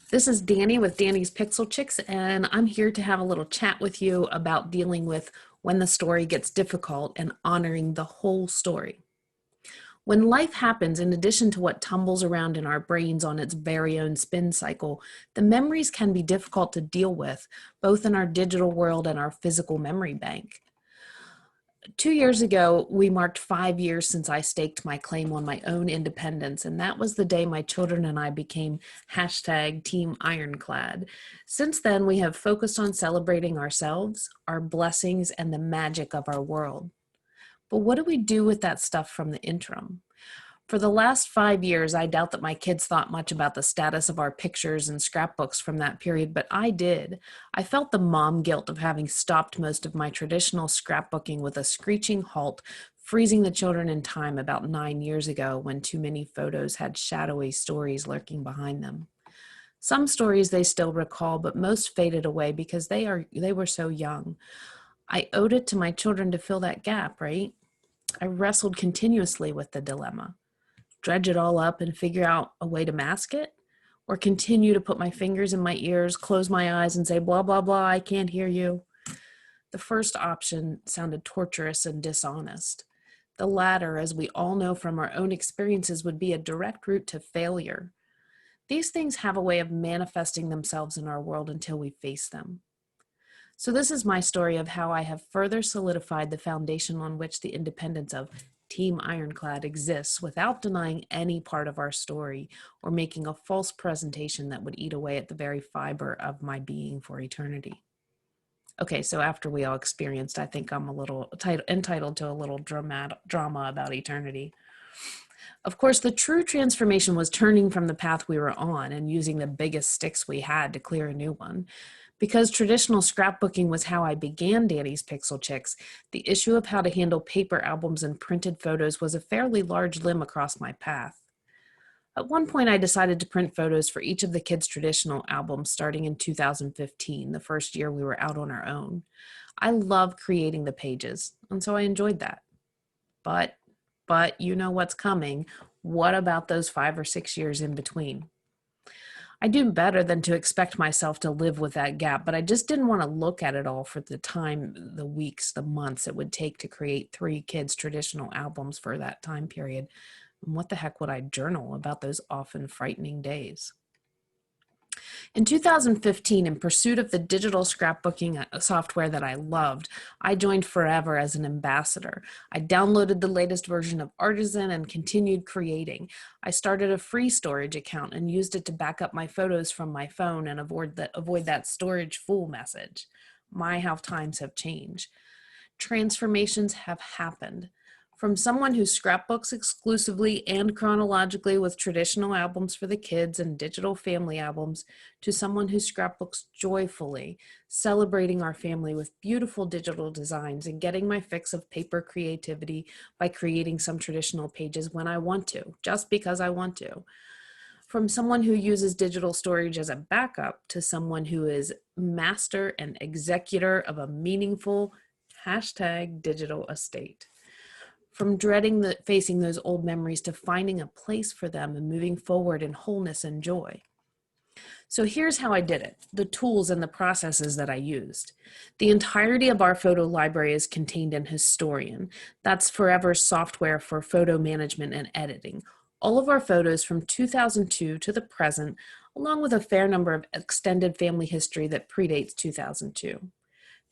This is Dani with Dani's Pixel Chicks, and I'm here to have a little chat with you about dealing with when the story gets difficult and honoring the whole story. When life happens, in addition to what tumbles around in our brains on its very own spin cycle, the memories can be difficult to deal with, both in our digital world and our physical memory bank. 2 years ago, we marked 5 years since I staked my claim on my own independence, and that was the day my children and I became hashtag Team Ironclad. Since then, we have focused on celebrating ourselves, our blessings, and the magic of our world. But what do we do with that stuff from the interim? For the last 5 years, I doubt that my kids thought much about the status of our pictures and scrapbooks from that period, but I did. I felt the mom guilt of having stopped most of my traditional scrapbooking with a screeching halt, freezing the children in time about 9 years ago when too many photos had shadowy stories lurking behind them. Some stories they still recall, but most faded away because they were so young. I owed it to my children to fill that gap, right? I wrestled continuously with the dilemma. Dredge it all up and figure out a way to mask it? Or continue to put my fingers in my ears, close my eyes, and say, blah, blah, blah, I can't hear you? The first option sounded torturous and dishonest. The latter, as we all know from our own experiences, would be a direct route to failure. These things have a way of manifesting themselves in our world until we face them. So this is my story of how I have further solidified the foundation on which the independence of Team Ironclad exists without denying any part of our story or making a false presentation that would eat away at the very fiber of my being for eternity. Okay, so after we all experienced, I think I'm a little entitled to a little drama about eternity. Of course, the true transformation was turning from the path we were on and using the biggest sticks we had to clear a new one. Because traditional scrapbooking was how I began Dani's Pixel Chicks, the issue of how to handle paper albums and printed photos was a fairly large limb across my path. At one point, I decided to print photos for each of the kids' traditional albums starting in 2015, the first year we were out on our own. I love creating the pages, and so I enjoyed that. But you know what's coming. What about those 5 or 6 years in between? I do better than to expect myself to live with that gap, but I just didn't want to look at it all for the time, the weeks, the months it would take to create 3 kids' traditional albums for that time period. And what the heck would I journal about those often frightening days? In 2015, in pursuit of the digital scrapbooking software that I loved, I joined Forever as an ambassador. I downloaded the latest version of Artisan and continued creating. I started a free storage account and used it to back up my photos from my phone and avoid that storage full message. My, how times have changed. Transformations have happened. From someone who scrapbooks exclusively and chronologically with traditional albums for the kids and digital family albums, to someone who scrapbooks joyfully, celebrating our family with beautiful digital designs and getting my fix of paper creativity by creating some traditional pages when I want to, just because I want to. From someone who uses digital storage as a backup to someone who is master and executor of a meaningful hashtag digital estate. From dreading facing those old memories to finding a place for them and moving forward in wholeness and joy. So here's how I did it, the tools and the processes that I used. The entirety of our photo library is contained in Historian. That's Forever's software for photo management and editing. All of our photos from 2002 to the present, along with a fair number of extended family history that predates 2002.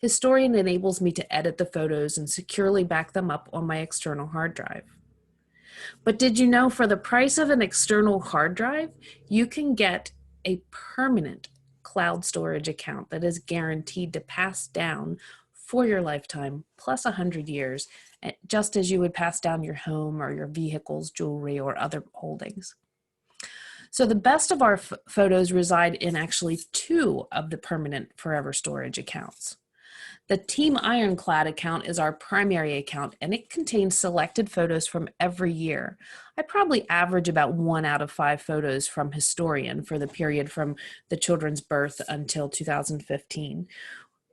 Historian enables me to edit the photos and securely back them up on my external hard drive. But did you know for the price of an external hard drive, you can get a permanent cloud storage account that is guaranteed to pass down for your lifetime, plus 100 years, just as you would pass down your home or your vehicles, jewelry, or other holdings. So the best of our photos reside in actually 2 of the permanent Forever storage accounts. The Team Ironclad account is our primary account, and it contains selected photos from every year. I probably average about 1 out of 5 photos from Historian for the period from the children's birth until 2015.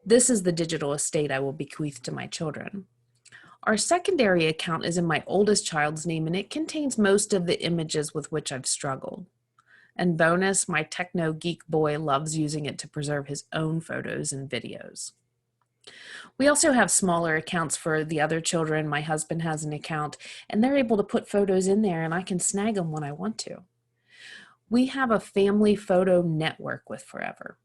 This is the digital estate I will bequeath to my children. Our secondary account is in my oldest child's name, and it contains most of the images with which I've struggled. And bonus, my techno geek boy loves using it to preserve his own photos and videos. We also have smaller accounts for the other children. My husband has an account, and they're able to put photos in there, and I can snag them when I want to. We have a family photo network with Forever.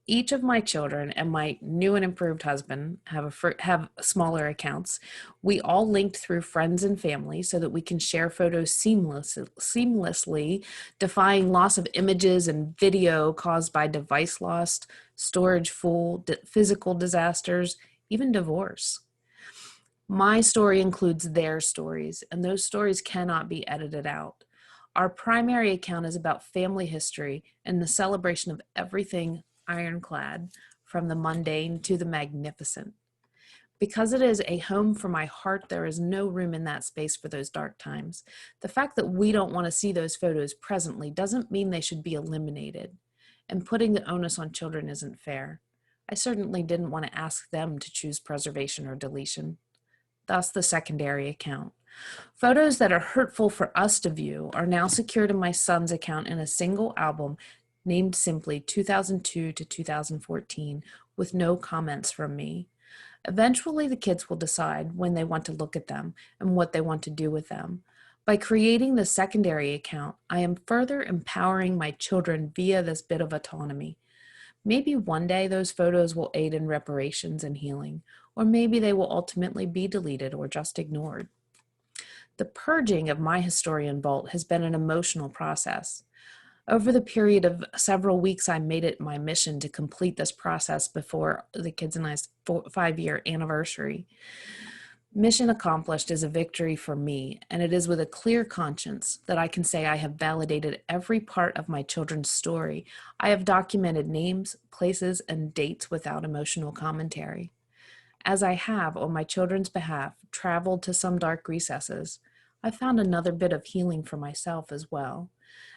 Each of my children and my new and improved husband have smaller accounts. We all linked through friends and family so that we can share photos seamlessly, defying loss of images and video caused by device loss, storage full, physical disasters, even divorce. My story includes their stories, and those stories cannot be edited out. Our primary account is about family history and the celebration of everything ironclad, from the mundane to the magnificent. Because it is a home for my heart, there is no room in that space for those dark times. The fact that we don't want to see those photos presently doesn't mean they should be eliminated. And putting the onus on children isn't fair. I certainly didn't want to ask them to choose preservation or deletion. Thus the secondary account. Photos that are hurtful for us to view are now secured in my son's account in a single album named simply 2002 to 2014 with no comments from me. Eventually, the kids will decide when they want to look at them and what they want to do with them. By creating the secondary account, I am further empowering my children via this bit of autonomy. Maybe one day those photos will aid in reparations and healing, or maybe they will ultimately be deleted or just ignored. The purging of my historian vault has been an emotional process. Over the period of several weeks, I made it my mission to complete this process before the kids and I's 5-year anniversary. Mission accomplished is a victory for me, and it is with a clear conscience that I can say I have validated every part of my children's story. I have documented names, places, and dates without emotional commentary. As I have, on my children's behalf, traveled to some dark recesses, I found another bit of healing for myself as well.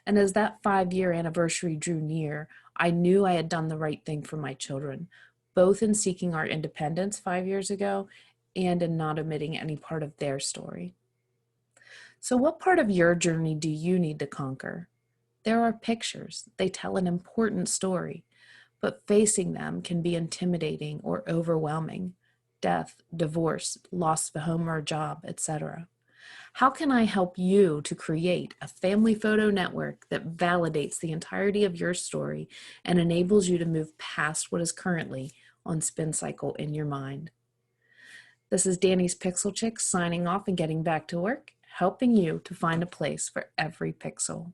And as that 5-year anniversary drew near, I knew I had done the right thing for my children, both in seeking our independence 5 years ago and in not omitting any part of their story. So what part of your journey do you need to conquer? There are pictures. They tell an important story, but facing them can be intimidating or overwhelming. Death, divorce, loss of a home or a job, etc. How can I help you to create a family photo network that validates the entirety of your story and enables you to move past what is currently on spin cycle in your mind? This is Dani's Pixel Chix signing off and getting back to work, helping you to find a place for every pixel.